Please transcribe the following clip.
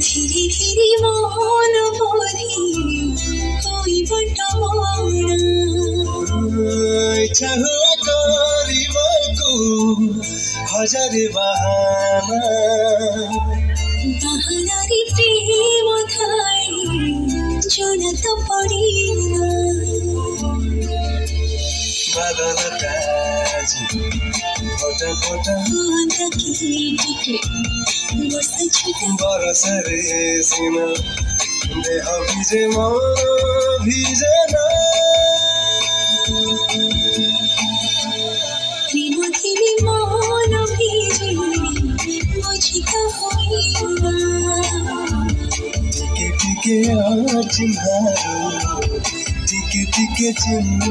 धीरे धीरे मन भरि कोई बटवाना चाहुआ गरिबको हजार बहाना रे प्रेम थाई जुन त पडिन बादल काजी फोटा फोटा बरस रे सिना देह भिजे मन भिजेन प्रेम तिमी मन भिजे बुझी त होइन टिके टिके चिन्हाहरू टिके टिके चिन्ह